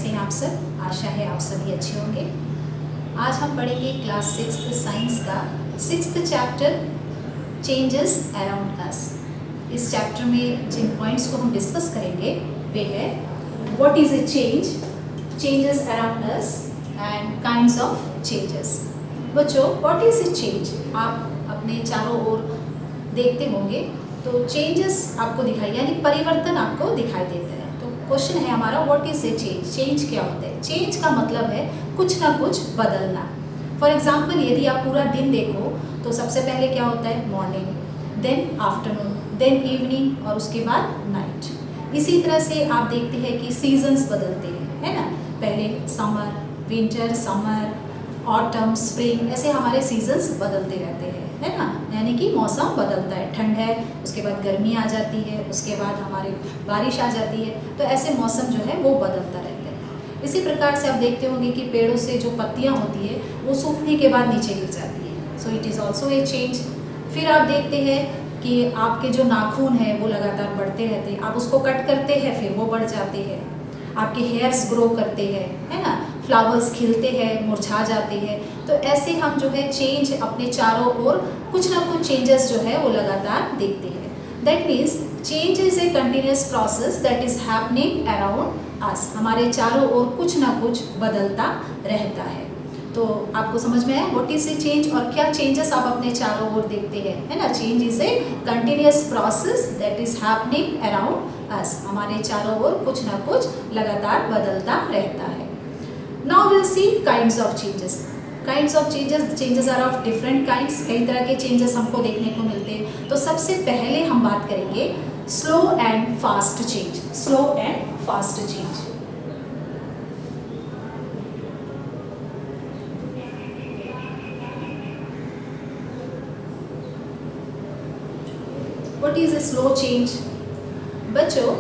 कैसे हैं आप सब? आशा है आप सभी अच्छे होंगे। आज हम पढ़ेंगे क्लास 6 साइंस का 6th chapter changes around us. इस चैप्टर में जिन पॉइंट्स को हम डिस्कस करेंगे वे है what is a change, changes around us and kinds of changes. बच्चों, व्हाट इज ए चेंज आप अपने चारों ओर देखते होंगे तो चेंजेस आपको दिखाई यानी परिवर्तन आपको दिखाई देता है। तो क्वेश्चन है हमारा what is a change. Change क्या होता है? चेंज का मतलब है कुछ ना कुछ बदलना। फॉर एग्जाम्पल यदि आप पूरा दिन देखो तो सबसे पहले क्या होता है? Morning, then afternoon, then evening और उसके बाद नाइट। इसी तरह से आप देखते हैं कि सीजन्स बदलते हैं, है ना। पहले summer, winter, summer, autumn, spring, ऐसे हमारे सीजन्स बदलते रहते हैं, है ना। यानी कि मौसम बदलता है, ठंड है उसके बाद गर्मी आ जाती है, उसके बाद हमारे बारिश आ जाती है। तो ऐसे मौसम जो है वो बदलता रहता है। इसी प्रकार से आप देखते होंगे कि पेड़ों से जो पत्तियां होती है वो सूखने के बाद नीचे गिर जाती है। So it is also a change. फिर आप देखते हैं कि आपके जो नाखून हैं वो लगातार बढ़ते रहते हैं, आप उसको कट करते हैं फिर वो बढ़ जाते हैं। आपके हेयर्स ग्रो करते हैं, है ना, फ्लावर्स खिलते हैं, मुरझा जाते हैं। तो ऐसे हम जो है चेंज अपने चारों ओर कुछ ना कुछ चेंजेस जो है वो लगातार देखते हैं। That means change is a continuous process that is happening around us. हमारे चारों ओर कुछ ना कुछ बदलता रहता है। तो आपको समझ में आया व्हाट इज ए चेंज और क्या चेंजेस आप अपने चारों ओर देखते हैं, है ना। Change is a continuous process that is happening around us. हमारे चारों ओर कुछ ना कुछ लगातार बदलता रहता है। Now will see kinds of changes. Kinds of changes, changes are of different kinds. कई तरह के चेंजेस हमको देखने को मिलते हैं। तो सबसे पहले हम बात करेंगे slow and fast change. Slow and fast change. What is a slow change? बच्चों,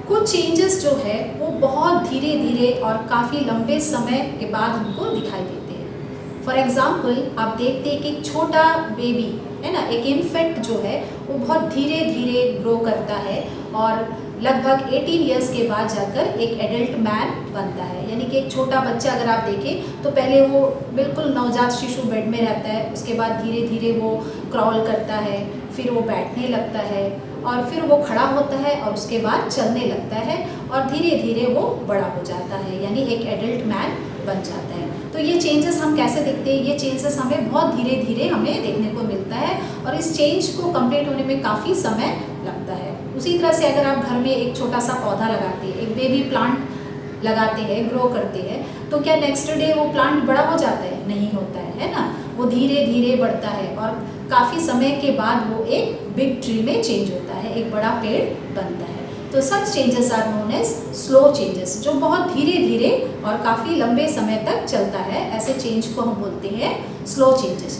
कुछ चेंजेस जो है वो बहुत धीरे धीरे और काफ़ी लंबे समय के बाद हमको दिखाई देते हैं। फॉर एग्जाम्पल आप देखते हैं कि एक छोटा बेबी, है ना, एक इन्फेंट जो है वो बहुत धीरे धीरे ग्रो करता है और लगभग 18 ईयर्स के बाद जाकर एक एडल्ट मैन बनता है। यानी कि एक छोटा बच्चा अगर आप देखें तो पहले वो बिल्कुल नवजात शिशु बेड में रहता है, उसके बाद धीरे धीरे वो क्रॉल करता है, फिर वो बैठने लगता है और फिर वो खड़ा होता है और उसके बाद चलने लगता है और धीरे धीरे वो बड़ा हो जाता है, यानी एक एडल्ट मैन बन जाता है। तो ये चेंजेस हम कैसे देखते हैं? ये चेंजेस हमें बहुत धीरे धीरे हमें देखने को मिलता है और इस चेंज को कंप्लीट होने में काफ़ी समय लगता है। उसी तरह से अगर आप घर में एक छोटा सा पौधा लगाते हैं, एक बेबी प्लांट लगाते हैं, ग्रो करते हैं, तो क्या नेक्स्ट डे वो प्लांट बड़ा हो जाता है? नहीं होता है ना। वो धीरे धीरे बढ़ता है और काफ़ी समय के बाद वो एक बिग ट्री में चेंज होता है, एक बड़ा पेड़ बनता है। तो such changes are known as slow changes, जो बहुत धीरे धीरे और काफ़ी लंबे समय तक चलता है। ऐसे चेंज को हम बोलते हैं slow changes.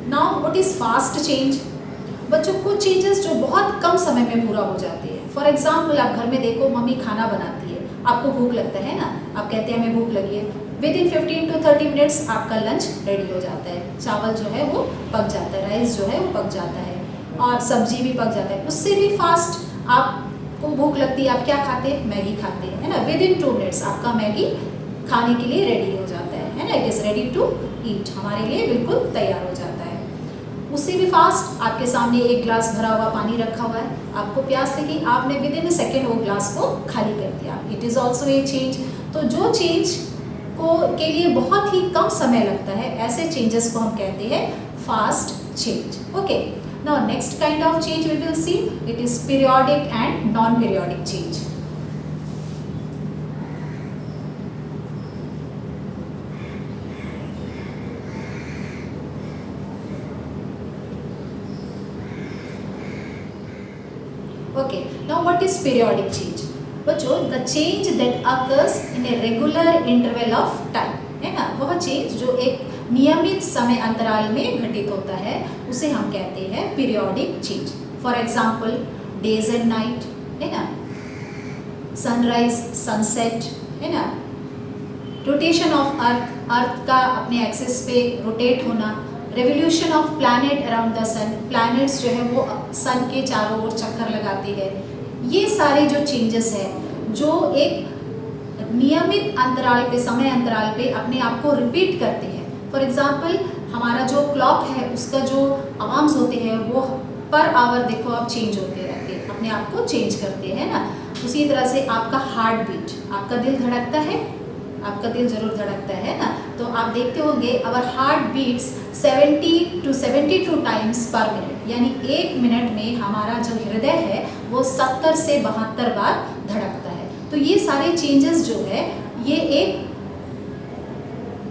Now what is fast change? बच्चों, कुछ चेंजेस जो बहुत कम समय में पूरा हो जाते हैं। फॉर एग्जाम्पल आप घर में देखो, मम्मी खाना बनाती है, आपको भूख लगता है ना, आप कहते हैं हमें भूख लगी है, विद इन 15 to 30 मिनट्स आपका लंच रेडी हो जाता है। चावल जो है वो पक जाता है, राइस जो है वो पक जाता है और सब्जी भी पक जाता है। उससे भी फास्ट आपको भूख लगती है, आप क्या खाते हैं? मैगी खाते हैं, है ना। विद इन 2 मिनट्स आपका मैगी खाने के लिए रेडी हो जाता है ना। It is ready to eat, हमारे लिए बिल्कुल तैयार हो जाता है। उससे भी फास्ट आपके सामने एक ग्लास भरा हुआ पानी रखा हुआ है, आपको प्यास लगी, आपने विद इन अ सेकेंड वो ग्लास को खाली कर दिया। It is also a change. तो जो चेंज के लिए बहुत ही कम समय लगता है, ऐसे चेंजेस को हम कहते हैं fast change. Okay, now next kind of change we will see, it is periodic and non periodic change. Okay, now what is periodic change? बच्चों, the change that occurs in a regular interval of time, है ना। वह change जो एक नियमित समय अंतराल में घटित होता है उसे हम कहते हैं periodic change. For example days and night, है ना, सनराइज, सनसेट, है ना, रोटेशन ऑफ अर्थ, अर्थ का अपने एक्सिस पे रोटेट होना, revolution of planet around the sun, planets जो है वो सन के चारों ओर चक्कर लगाते हैं। ये सारे जो चेंजेस हैं जो एक नियमित अंतराल पे, समय अंतराल पे अपने आप को रिपीट करते हैं। फॉर एग्जाम्पल हमारा जो क्लॉक है उसका जो अलार्म्स होते हैं वो पर आवर देखो आप चेंज होते रहते हैं, अपने आप को चेंज करते हैं ना। उसी तरह से आपका हार्ट बीट, आपका दिल धड़कता है, आपका दिल जरूर धड़कता है ना, तो आप देखते होंगे our heart beats 70 to 72 times per minute, यानी 1 मिनट में हमारा जो हृदय है वो 70 से 72 बार धड़कता है। तो ये सारे चेंजेस जो है ये एक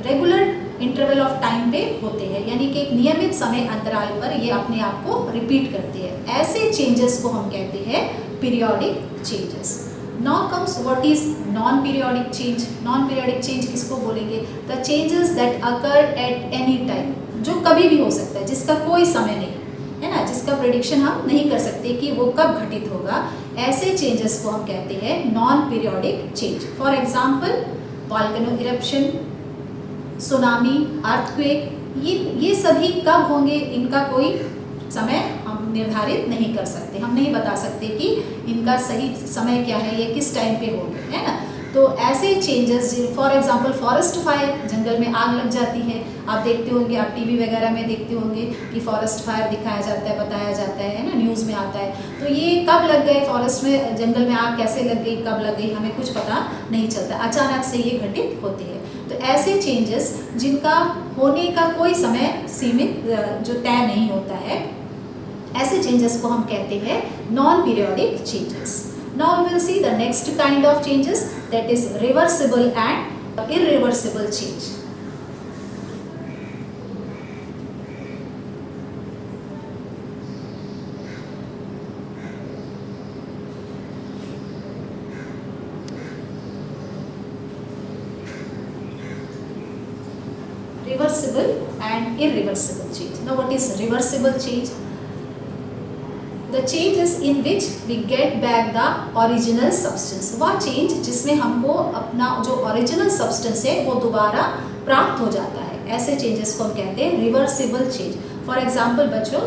रेगुलर इंटरवल ऑफ टाइम पे होते हैं, यानी कि एक नियमित समय अंतराल पर ये अपने आप को रिपीट करते हैं। ऐसे चेंजेस को हम कहते हैं periodic changes. Now comes what is non periodic change. Non periodic change किसको बोलेंगे? The changes that occur at any time, जो कभी भी हो सकता है, जिसका कोई समय नहीं है ना, जिसका प्रेडिक्शन हम नहीं कर सकते कि वो कब घटित होगा, ऐसे चेंजेस को हम कहते हैं non periodic change. For example volcano eruption, tsunami, earthquake, ये सभी कब होंगे इनका कोई समय हम निर्धारित नहीं कर सकते, हम नहीं बता सकते कि इनका सही समय क्या है, ये किस टाइम पे होंगे, है ना। तो ऐसे changes, for example forest fire, जंगल में आग लग जाती है, आप देखते होंगे, आप टीवी वगैरह में देखते होंगे कि फॉरेस्ट फायर दिखाया जाता है, बताया जाता है ना, न्यूज़ में आता है। तो ये कब लग गए फॉरेस्ट में, जंगल में आग कैसे लग गई, कब लग गई, हमें कुछ पता नहीं चलता, अचानक से ये घटित होती है। तो ऐसे चेंजेस जिनका होने का कोई समय सीमित जो तय नहीं होता है, ऐसे चेंजेस को हम कहते हैं non periodic changes. Now we will see the next kind of changes, that is reversible and irreversible change. Reversible and irreversible change. Now what is reversible change? The change is in which we get back the original substance. वह change जिसमें हमको अपना जो original substance है वो दोबारा प्राप्त हो जाता है, ऐसे changes को हम कहते हैं reversible change. For example बच्चों,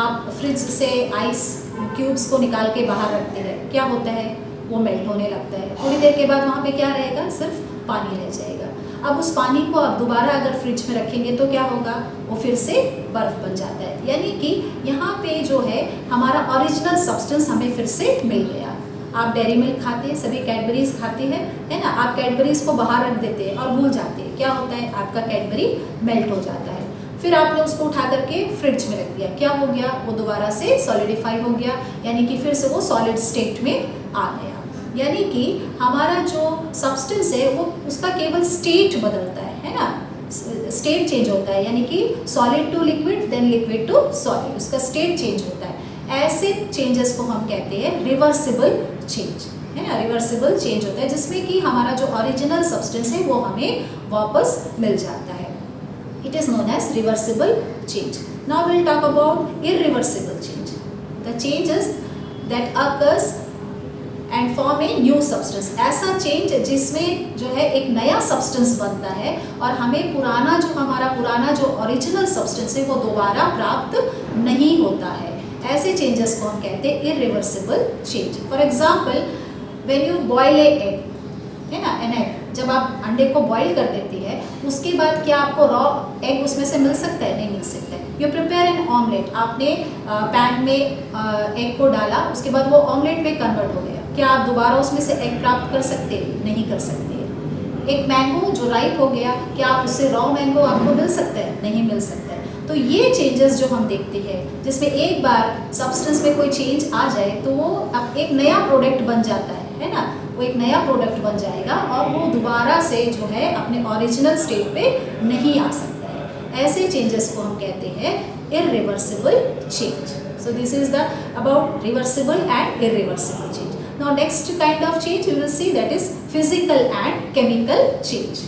आप फ्रिज से आइस क्यूब्स को निकाल के बाहर रखते हैं, क्या होता है, वो मेल्ट होने लगता है, थोड़ी देर के बाद वहाँ पे क्या रहेगा, सिर्फ पानी रह जाएगा। अब उस पानी को आप दोबारा अगर फ्रिज में रखेंगे तो क्या होगा, वो फिर से बर्फ बन जाता है, यानी कि यहाँ पे जो है हमारा ओरिजिनल सब्सटेंस हमें फिर से मिल गया। आप डेयरी मिल्क खाते हैं, सभी कैडबरीज खाते हैं, है ना, आप कैडबरीज को बाहर रख देते हैं और भूल जाते हैं, क्या होता है, आपका कैडबरी मेल्ट हो जाता है। फिर आपने उसको उठा करके फ्रिज में रख दिया, क्या हो गया, वो दोबारा से सॉलिडिफाई हो गया, यानी कि फिर से वो सॉलिड स्टेट में आ गया। यानी कि हमारा जो सब्सटेंस है वो उसका केवल स्टेट बदलता है ना, स्टेट चेंज होता है, यानी कि solid to liquid, then liquid to solid, उसका स्टेट चेंज होता है। ऐसे चेंजेस को हम कहते हैं रिवर्सिबल चेंज, है ना, रिवर्सिबल चेंज होता है जिसमें कि हमारा जो ओरिजिनल सब्सटेंस है वो हमें वापस मिल जाता है। It is known as reversible change. Now will talk about irreversible change. The changes that occurs and form a new substance, ऐसा चेंज जिसमें जो है एक नया सब्सटेंस बनता है और हमें हमारा पुराना जो ओरिजिनल सब्सटेंस है वो दोबारा प्राप्त नहीं होता है। ऐसे चेंजेस को हम कहते हैं irreversible change. For example when you boil a egg, है ना, एन एग, जब आप अंडे को बॉईल कर देती है उसके बाद क्या आपको रॉ एग उसमें से मिल सकता है? नहीं मिल सकता है। यू प्रिपेयर एन ऑमलेट, आपने पैन में एग को डाला, उसके बाद वो ऑमलेट में कन्वर्ट हो गया, क्या आप दोबारा उसमें से एग प्राप्त कर सकते हैं? नहीं कर सकते। एक मैंगो जो राइप हो गया, क्या आप उससे रॉ मैंगो आपको मिल सकता है? नहीं मिल सकता है। तो ये चेंजेस जो हम देखते हैं जिसमें एक बार सब्सटेंस में कोई चेंज आ जाए तो वो अब एक नया प्रोडक्ट बन जाता है ना, वो एक नया प्रोडक्ट बन जाएगा और वो दोबारा से जो है अपने ओरिजिनल स्टेट पे नहीं आ सकता है। ऐसे चेंजेस को हम कहते हैं irreversible change. So this is the about reversible and irreversible change. Now next kind of change we will see, that is physical and chemical change.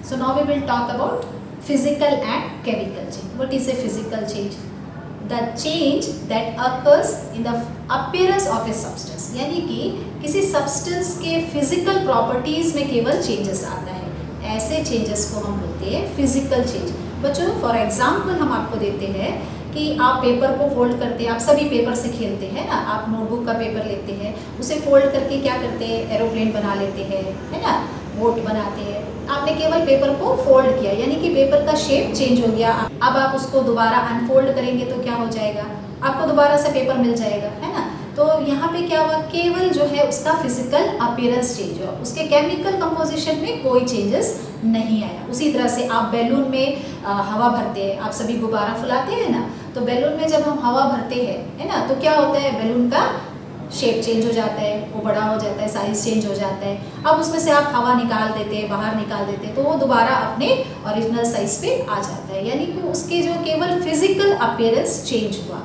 So now we will talk about physical and chemical change. What is a physical change? The change that occurs in the appearance of a substance, यानी कि किसी substance के physical properties में केवल changes आता है, ऐसे changes को हम बोलते हैं फिजिकल चेंज। बच्चों फॉर एग्जाम्पल हम आपको देते हैं कि आप पेपर को फोल्ड करते हैं, आप सभी पेपर से खेलते हैं ना, आप नोटबुक का पेपर लेते हैं, उसे फोल्ड करके क्या करते हैं, एरोप्लेन बना लेते हैं, है ना, बोट बनाते हैं। आपने केवल पेपर को फोल्ड किया, यानी कि पेपर का शेप चेंज हो गया। अब आप उसको दोबारा अनफोल्ड करेंगे तो क्या हो जाएगा, आपको दोबारा से पेपर मिल जाएगा, है ना। तो यहाँ पे क्या हुआ, केवल जो है उसका फिजिकल अपीयरेंस चेंज हुआ, उसके केमिकल कंपोजिशन में कोई चेंजेस नहीं आया। उसी तरह से आप बैलून में हवा भरते हैं, आप सभी गुब्बारा फुलाते हैं ना, तो बैलून में जब हम हवा भरते हैं, है ना, तो क्या होता है, बैलून का शेप चेंज हो जाता है, वो बड़ा हो जाता है, साइज चेंज हो जाता है। अब उसमें से आप हवा निकाल देते हैं, बाहर निकाल देते हैं, तो वो दोबारा अपने ओरिजिनल साइज पे आ जाता है, यानी कि उसके जो केवल फिजिकल अपीयरेंस चेंज हुआ,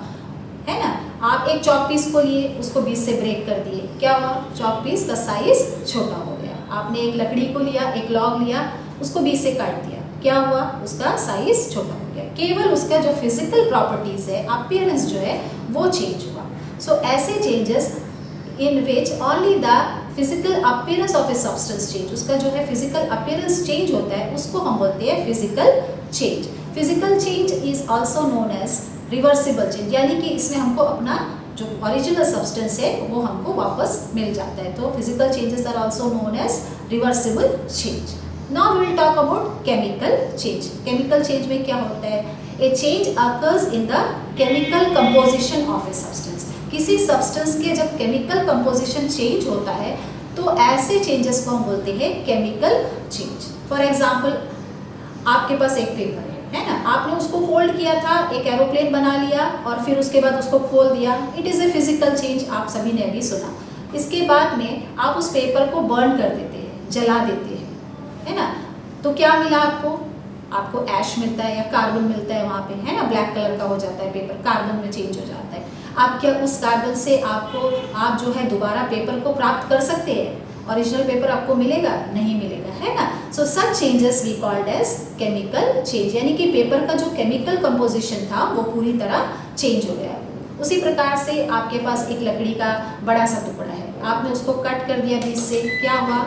है ना। आप एक चॉक पीस को लिए, उसको बीच से ब्रेक कर दिए, क्या हुआ, चॉक पीस का साइज छोटा हो गया। आपने एक लकड़ी को लिया, एक लॉग लिया, उसको बीच से काट दिया, क्या हुआ, उसका साइज छोटा हो गया। केवल उसका जो फिजिकल प्रॉपर्टीज है, अपीयरेंस जो है वो चेंज हुआ। सो ऐसे changes in which only the physical appearance of a substance change, उसका जो है फिजिकल अपीयरेंस चेंज होता है, उसको हम बोलते हैं physical change. Physical change is also known as reversible change, यानी कि इसमें हमको अपना जो ओरिजिनल सब्सटेंस है वो हमको वापस मिल जाता है। तो physical changes are also known as reversible change. Now we will talk about chemical change. Chemical change में क्या होता है, a change occurs in the chemical composition of a substance. किसी सब्सटेंस के जब केमिकल कंपोजिशन चेंज होता है तो ऐसे चेंजेस को हम बोलते हैं केमिकल चेंज। फॉर एग्जाम्पल, आपके पास एक पेपर है ना, आपने उसको फोल्ड किया था, एक एरोप्लेन बना लिया और फिर उसके बाद उसको खोल दिया, it is a physical change, आप सभी ने अभी सुना। इसके बाद में आप उस पेपर को बर्न कर देते हैं, जला देते हैं, है ना, तो क्या मिला आपको, आपको ऐश मिलता है या कार्बन मिलता है वहाँ पे, है ना, ब्लैक कलर का हो जाता है पेपर, कार्बन में चेंज हो जाता है। आप क्या उस कार्बन से आप जो है दोबारा पेपर को प्राप्त कर सकते हैं, ओरिजिनल पेपर आपको मिलेगा, नहीं मिलेगा, है ना। So such changes we called as chemical change, यानी कि पेपर का जो केमिकल कंपोजिशन था वो पूरी तरह चेंज हो गया। उसी प्रकार से आपके पास एक लकड़ी का बड़ा सा टुकड़ा है, आपने उसको कट कर दिया बीच से, क्या हुआ,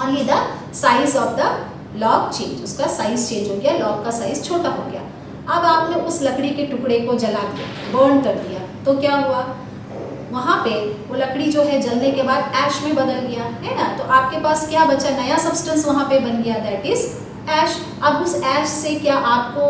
only the size of the log change, उसका साइज चेंज हो गया, लॉग का साइज छोटा हो गया। अब आपने उस लकड़ी के टुकड़े को जला दिया, बर्न कर दिया, तो क्या हुआ, वहाँ पे वो लकड़ी जो है जलने के बाद ऐश में बदल गया, है ना। तो आपके पास क्या बचा, नया सब्सटेंस वहाँ पे बन गया, दैट इज ऐश। अब उस ऐश से क्या आपको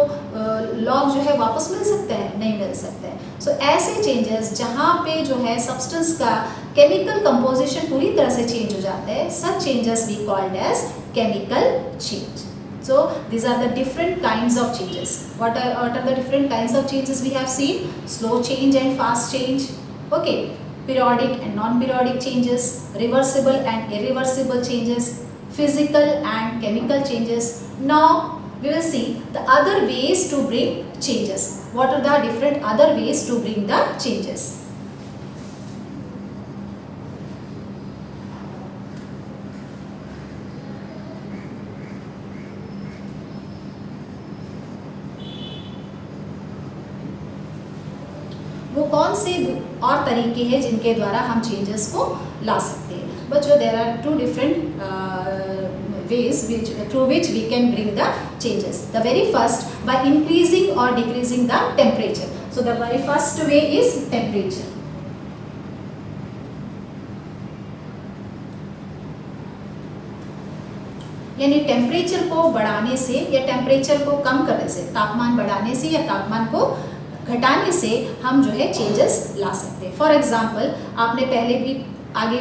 लॉग जो है वापस मिल सकता है, नहीं मिल सकता है। सो ऐसे चेंजेस जहाँ पे जो है सब्सटेंस का केमिकल कंपोजिशन पूरी तरह से चेंज हो जाता है, such changes we called as chemical change. So these are the different kinds of changes. What are the different kinds of changes we have seen? Slow change and fast change. Okay, periodic and non-periodic changes, reversible and irreversible changes, physical and chemical changes. Now we will see the other ways to bring changes. What are the different other ways to bring the changes? वो कौन से और तरीके हैं जिनके द्वारा हम changes को ला सकते हैं। बच्चों, there are two different ways through which we can bring the changes. The very first, by increasing or decreasing the temperature. So the very first way is temperature. यानी टेम्परेचर को बढ़ाने से या टेम्परेचर को कम करने से, तापमान बढ़ाने से या तापमान को घटाने से हम जो है चेंजेस ला सकते हैं। फॉर एग्जाम्पल, आपने पहले भी आगे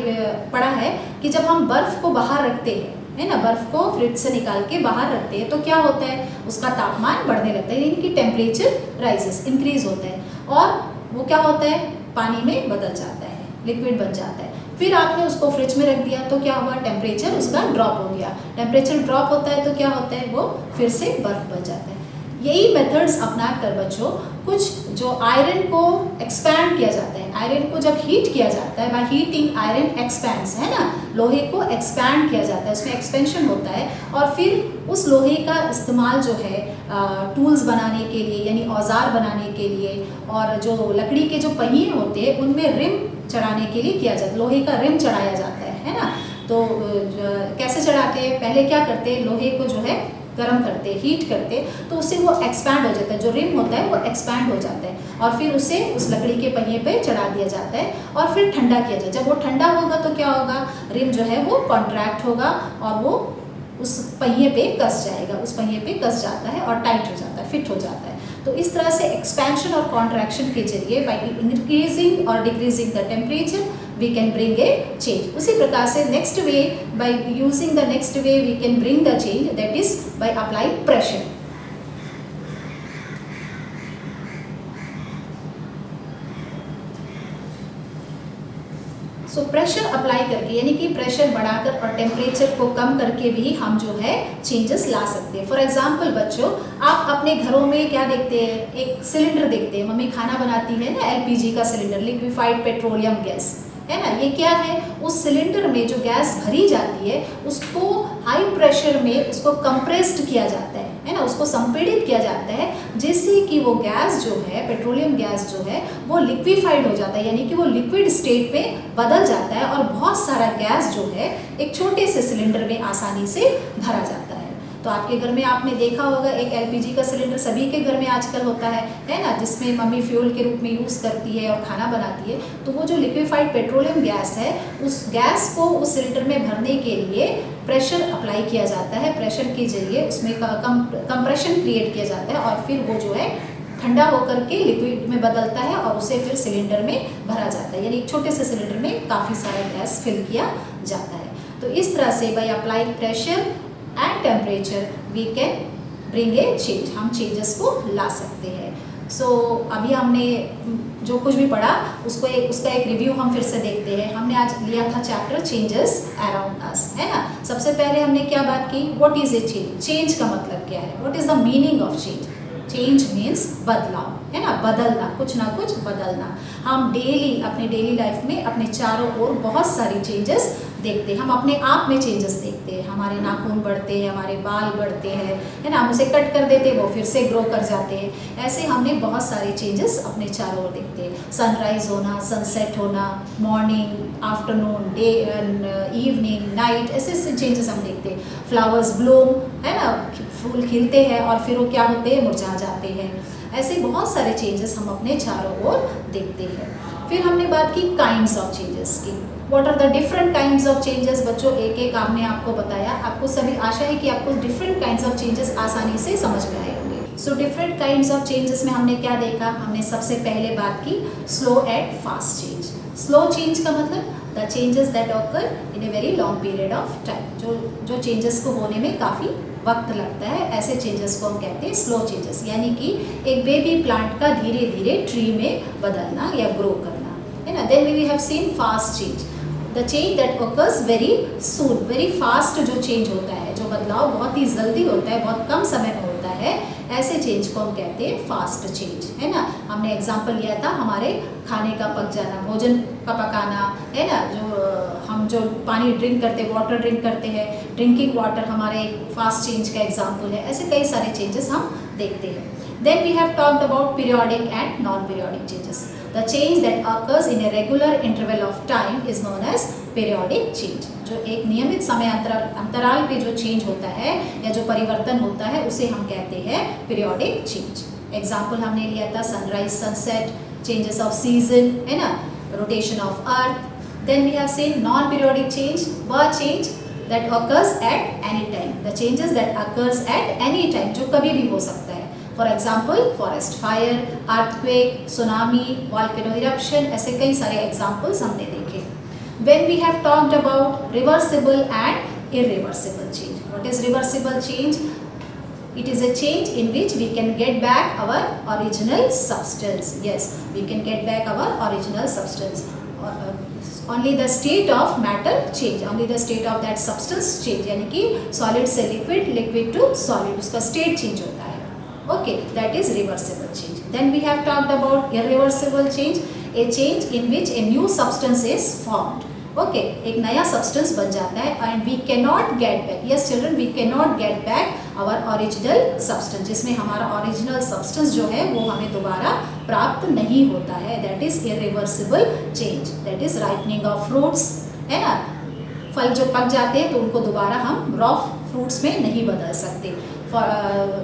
पढ़ा है कि जब हम बर्फ़ को बाहर रखते हैं, है ना, बर्फ़ को फ्रिज से निकाल के बाहर रखते हैं, तो क्या होता है, उसका तापमान बढ़ने लगता है, यानी कि टेम्परेचर राइजेस, इंक्रीज होता है, और वो क्या होता है, पानी में बदल जाता है, लिक्विड बन जाता है। फिर आपने उसको फ्रिज में रख दिया तो क्या हुआ, टेम्परेचर उसका ड्रॉप हो गया। टेम्परेचर ड्रॉप होता है तो क्या होता है, वो फिर से बर्फ़ बन जाता है। यही मेथड्स अपना कर बच्चों, कुछ जो आयरन को एक्सपैंड किया जाता है, आयरन को जब हीट किया जाता है, बाय हीटिंग आयरन एक्सपैंड्स, है ना, लोहे को एक्सपैंड किया जाता है, उसमें एक्सपेंशन होता है, और फिर उस लोहे का इस्तेमाल जो है टूल्स बनाने के लिए, यानी औजार बनाने के लिए, और जो लकड़ी के जो पहिए होते हैं उनमें रिम चढ़ाने के लिए किया जाता है, लोहे का रिम चढ़ाया जाता है ना। तो कैसे चढ़ाते हैं, पहले क्या करते हैं, लोहे को जो है गर्म करते, हीट करते, तो उससे वो एक्सपैंड हो जाता है, जो रिम होता है वो एक्सपैंड हो जाता है और फिर उसे उस लकड़ी के पहिए पे चढ़ा दिया जाता है और फिर ठंडा किया जाए। जब वो ठंडा होगा तो क्या होगा, रिम जो है वो कॉन्ट्रैक्ट होगा और वो उस पहिए पे कस जाएगा, उस पहिए पे कस जाता है और टाइट हो जाता है, फिट हो जाता है। तो इस तरह से एक्सपेंशन और कॉन्ट्रैक्शन के जरिए बाई इंक्रीजिंग और decreasing the temperature we can bring a change. उसी प्रकार से next way, by using the next way we can bring the change, that is by applying pressure. So pressure apply करके, यानी कि pressure बढ़ाकर और temperature को कम करके भी हम जो है चेंजेस ला सकते हैं। फॉर एग्जांपल बच्चों, आप अपने घरों में क्या देखते हैं, एक सिलेंडर देखते हैं, मम्मी खाना बनाती है ना, एलपीजी का सिलेंडर, लिक्विफाइड पेट्रोलियम गैस, है ना। ये क्या है, उस सिलेंडर में जो गैस भरी जाती है उसको हाई प्रेशर में उसको कंप्रेस्ड किया जाता है ना, उसको संपीड़ित किया जाता है, जिससे कि वो गैस जो है, पेट्रोलियम गैस जो है वो लिक्विफाइड हो जाता है, यानी कि वो लिक्विड स्टेट पे बदल जाता है और बहुत सारा गैस जो है एक छोटे से सिलेंडर में आसानी से भरा जाता है। तो आपके घर में आपने देखा होगा एक एलपीजी का सिलेंडर सभी के घर में आजकल होता है ना, जिसमें मम्मी फ्यूल के रूप में यूज़ करती है और खाना बनाती है। तो वो जो लिक्विफाइड पेट्रोलियम गैस है, उस गैस को उस सिलेंडर में भरने के लिए प्रेशर अप्लाई किया जाता है, प्रेशर के जरिए उसमें कंप्रेशन क्रिएट किया जाता है और फिर वो जो है ठंडा होकर के लिक्विड में बदलता है और उसे फिर सिलेंडर में भरा जाता है, यानी एक छोटे से सिलेंडर में काफ़ी सारा गैस फिल किया जाता है। तो इस तरह से by applying pressure and temperature we can bring a change, हम चेंजेस को ला सकते हैं। सो अभी हमने जो कुछ भी पढ़ा उसका एक रिव्यू हम फिर से देखते हैं। हमने आज लिया था चैप्टर चेंजेस अराउंड अस, है ना। सबसे पहले हमने क्या बात की, what is a change, change का मतलब क्या है, what is the meaning of change. Change means बदलाव, है ना, बदलना, कुछ ना कुछ बदलना। हम डेली अपने डेली लाइफ में अपने चारों ओर बहुत सारी चेंजेस देखते हैं, हम अपने आप में चेंजेस देखते हैं, हमारे नाखून बढ़ते हैं, हमारे बाल बढ़ते हैं, है ना, हम उसे कट कर देते हैं, वो फिर से ग्रो कर जाते हैं। ऐसे हमने बहुत सारे चेंजेस अपने चारों ओर देखते हैं, सनराइज होना, सनसेट होना, morning, afternoon, day, evening, night, ऐसे चेंजेस हम देखते हैं। फ्लावर्स ब्लूम, है ना, फूल खिलते हैं और फिर वो क्या होते हैं, मुरझा जाते हैं। ऐसे बहुत सारे चेंजेस हम अपने चारों ओर देखते हैं। फिर हमने बात की काइंड्स ऑफ चेंजेस की, what are the different kinds of changes. बच्चों एक एक आपने आपको बताया, आपको सभी आशा है कि आपको डिफरेंट काइंड्स ऑफ चेंजेस आसानी से समझ में आए होंगे। So different kinds of changes में हमने क्या देखा, हमने सबसे पहले बात की slow and fast change. Slow change का मतलब the changes that occur in a very long period of time, जो चेंजेस को होने में काफ़ी वक्त लगता है, ऐसे चेंजेस को हम कहते हैं स्लो चेंजेस। यानी कि एक बेबी प्लांट का धीरे धीरे ट्री में बदलना या ग्रो करना, है ना। Then we have seen fast change, the change that occurs very soon, very fast जो चेंज होता है, जो बदलाव बहुत ही जल्दी होता है, बहुत कम समय में होता है, ऐसे चेंज को हम कहते हैं फास्ट चेंज, है ना। हमने एग्जांपल लिया था हमारे खाने का पक जाना, भोजन का पकाना, है ना, हम जो पानी ड्रिंक करते हैं, वाटर ड्रिंक करते हैं, ड्रिंकिंग वाटर हमारे एक फास्ट चेंज का एग्जाम्पल है। ऐसे कई सारे चेंजेस हम देखते हैं। Then we have talked about periodic and non periodic changes. The change that occurs in a regular interval of time is known as periodic change. जो एक नियमित समय अंतराल पे जो चेंज होता है या जो परिवर्तन होता है उसे हम कहते हैं पीरियोडिक चेंज। एग्जाम्पल हमने लिया था sunrise, sunset, changes of season, है ना, rotation of earth. Then we have seen non periodic change, वह change that occurs at any time, the changes that occurs at any time, जो कभी भी हो सकता है। For example forest fire, earthquake, tsunami, volcano eruption, ऐसे कई सारे एग्जाम्पल्स हमने देखे। When we have talked about reversible and irreversible change. What is reversible change? It is a change in which we can get back our original substance. Yes, we can get back our original substance. Only the state of matter change, only the state of that substance change, यानी कि solid से liquid, liquid to solid, उसका state change होता है। Okay, that is reversible change. Then we have talked about irreversible change, a change in which a new substance is formed. Okay, एक नया substance बन जाता है and we cannot get back. Yes children, we cannot get back our original substance, जिसमें हमारा original substance जो है वो हमें दोबारा प्राप्त नहीं होता है। That is irreversible change. That is ripening of fruits, है ना, फल जो पक जाते हैं तो उनको दोबारा हम रॉ फ्रूट्स में नहीं बदल सकते।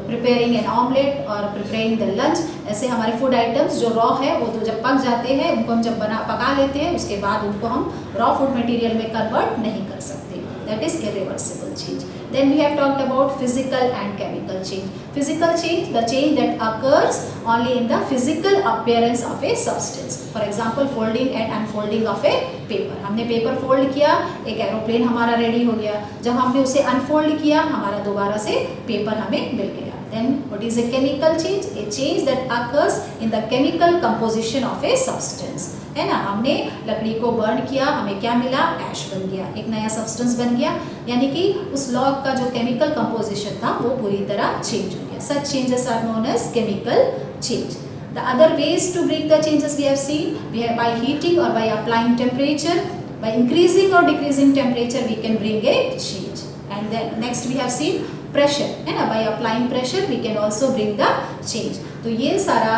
प्रिपेयरिंग एन ऑमलेट और प्रिपेयरिंग द लंच। ऐसे हमारे फूड आइटम्स जो रॉ है वो तो जब पक जाते हैं, उनको हम जब पका लेते हैं, उसके बाद उनको हम रॉ फूड मटेरियल में कन्वर्ट नहीं कर सकते। That is irreversible change. Then we have talked about physical and chemical change. Physical change, the change that occurs only in the physical appearance of a substance. For example, folding and unfolding of a paper. हमने paper fold किया, एक aeroplane हमारा ready हो गया। जब हमने उसे unfold किया, हमारा दोबारा से पेपर हमें मिल गया। Then what is a chemical change? A change that occurs in the chemical composition of a substance. है ना, हमने लकड़ी को बर्न किया, हमें क्या मिला? ऐश बन गया, एक नया सब्सटेंस बन गया, यानी कि उस लॉग का जो केमिकल कंपोजिशन था वो पूरी तरह चेंज हो गया। Such changes are known as chemical change. The other ways to bring the changes we have seen, we have by heating or by applying temperature, by increasing or decreasing temperature we can bring a change. And then next we have seen pressure, है ना, by applying pressure we can also bring the change. तो ये सारा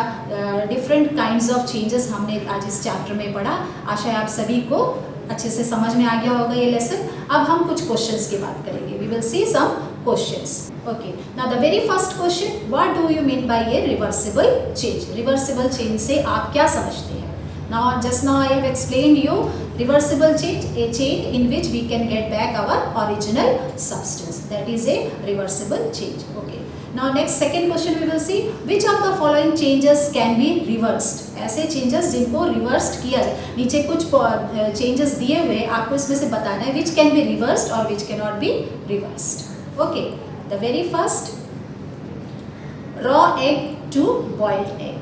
different kinds of changes हमने आज इस chapter में पढ़ा। आशा है आप सभी को अच्छे से समझ में आ गया होगा ये लेसन। अब हम कुछ क्वेश्चंस की बात करेंगे। We will see some questions. Okay, now the very first question, what do you mean by a reversible change? Reversible change से आप क्या समझते हैं? Now just now I have explained you reversible change, a change in which we can get back our original substance. That is a reversible change. Okay. Now next second question we will see, which of the following changes can be reversed? ऐसे changes जिनको reversed किया जाए। नीचे कुछ changes दिए हुए, आपको इसमें से बताना है which can be reversed or which cannot be reversed. Okay. The very first, raw egg to boiled egg.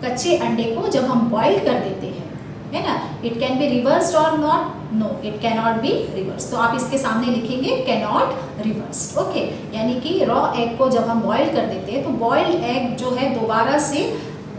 कच्चे अंडे को जब हम बॉईल कर देते हैं, है ना, इट कैन बी रिवर्स्ड और not? No, it can not be reverse. तो आप इसके सामने लिखेंगे कैन नॉट रिवर्स्ड। ओके, यानी कि रॉ एग को जब हम बॉईल कर देते हैं तो बॉइल्ड एग जो है दोबारा से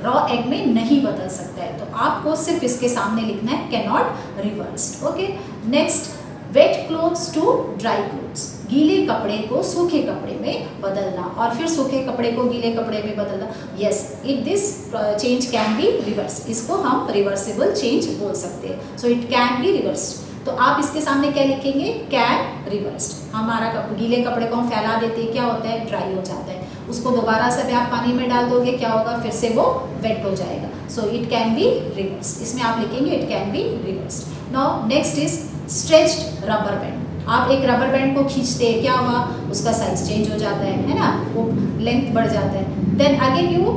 रॉ एग में नहीं बदल सकता है। तो आपको सिर्फ इसके सामने लिखना है can not reversed. Okay, next, wet clothes to dry clothes. गीले कपड़े को सूखे कपड़े में बदलना और फिर सूखे कपड़े को गीले कपड़े में बदलना। Yes, it this change can be reverse. इसको हम रिवर्सिबल चेंज बोल सकते हैं। सो इट कैन बी रिवर्स्ड। तो आप इसके सामने क्या लिखेंगे? Can reversed. हमारा गीले कपड़े को हम फैला देते हैं, क्या होता है? ड्राई हो जाता है। उसको दोबारा से आप पानी में डाल दोगे, क्या होगा? फिर से वो वेट हो जाएगा। So it can be reverse. इसमें आप लिखेंगे it can be reversed. Now next is stretched rubber band. आप एक रबर बैंड को खींचते हैं, क्या हुआ? उसका साइज चेंज हो जाता है ना, वो लेंथ बढ़ जाता है। Then again you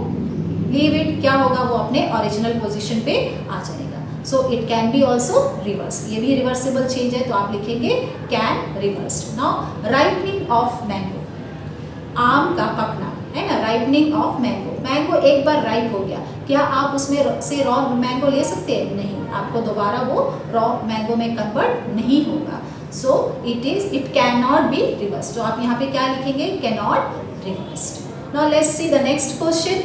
leave it, क्या होगा? वो अपने ओरिजिनल पोजीशन पे आ जाएगा। So it can be also reverse. ये भी रिवर्सिबल चेंज है, तो आप लिखेंगे can reversed. Now ripening of mango, आम का पकना, है ना, राइपनिंग ऑफ मैंगो। मैंगो एक बार राइप हो गया, क्या आप उसमें से रॉ मैंगो ले सकते हैं? नहीं, आपको दोबारा वो रॉ मैंगो में कन्वर्ट नहीं होगा। सो it can not be reversed. तो आप यहाँ पे क्या लिखेंगे? Can not reversed. Now let's see the next question,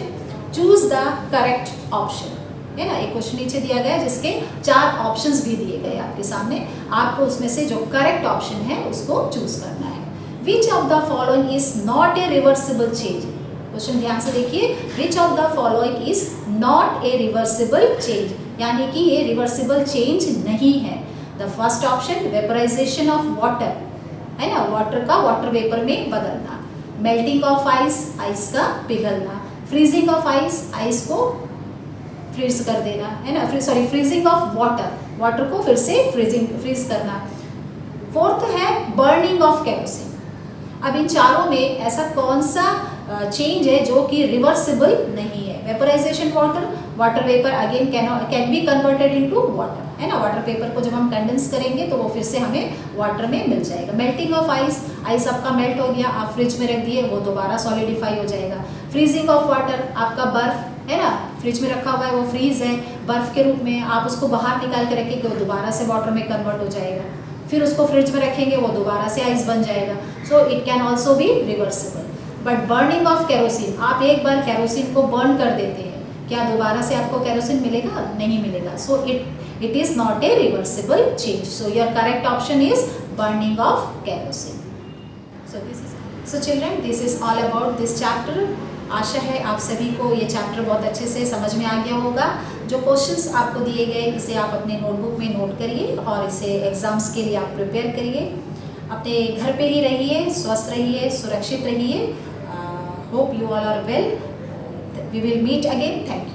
choose the correct option. है ना, एक क्वेश्चन नीचे दिया गया है जिसके 4 ऑप्शंस भी दिए गए आपके सामने। आपको उसमें से जो करेक्ट ऑप्शन है उसको चूज करना है। Which of the following is not a reversible change? Question ध्यान से देखिए, which of the following is not a reversible change, यानी कि ये रिवर्सिबल चेंज नहीं है। The first option, vaporization of water, है ना, वाटर का वाटर वेपर में बदलना। मेल्टिंग ऑफ आइस, आइस का पिघलना। फ्रीजिंग ऑफ आइस, आइस को फ्रीज कर देना, है ना, sorry freezing of water, water को फिर से फ्रीज करना। फोर्थ है बर्निंग ऑफ केरोसिन। अब इन चारों में ऐसा कौन सा चेंज है जो कि रिवर्सिबल नहीं है? Vaporization water, water vapour again can be converted into water, है ना, वाटर पेपर को जब हम कंडेंस करेंगे तो वो फिर से हमें वाटर में मिल जाएगा। मेल्टिंग ऑफ आइस, आइस आपका मेल्ट हो गया, आप फ्रिज में रख दिए, वो दोबारा सॉलिडिफाई हो जाएगा। फ्रीजिंग ऑफ वाटर, आपका बर्फ, है ना, फ्रिज में रखा हुआ है, वो फ्रीज है बर्फ के रूप में, आप उसको बाहर निकाल के रखेंगे, वो दोबारा से वाटर में कन्वर्ट हो जाएगा। फिर उसको फ्रिज में रखेंगे, वो दोबारा से आइस बन जाएगा। So it can also be reversible. But burning of kerosene, आप एक बार केरोसिन को बर्न कर देते हैं, क्या दोबारा से आपको केरोसिन मिलेगा? नहीं मिलेगा। So it is not a reversible change. So your correct option is burning of kerosene. So children, this is all about this chapter. आशा है आप सभी को ये चैप्टर बहुत अच्छे से समझ में आ गया होगा। जो क्वेश्चंस आपको दिए गए इसे आप अपने नोटबुक में नोट करिए और इसे एग्जाम्स के लिए आप प्रिपेयर करिए। अपने घर पे ही रहिए, स्वस्थ रहिए, सुरक्षित रहिए. Hope you all are well. We will meet again. Thank you.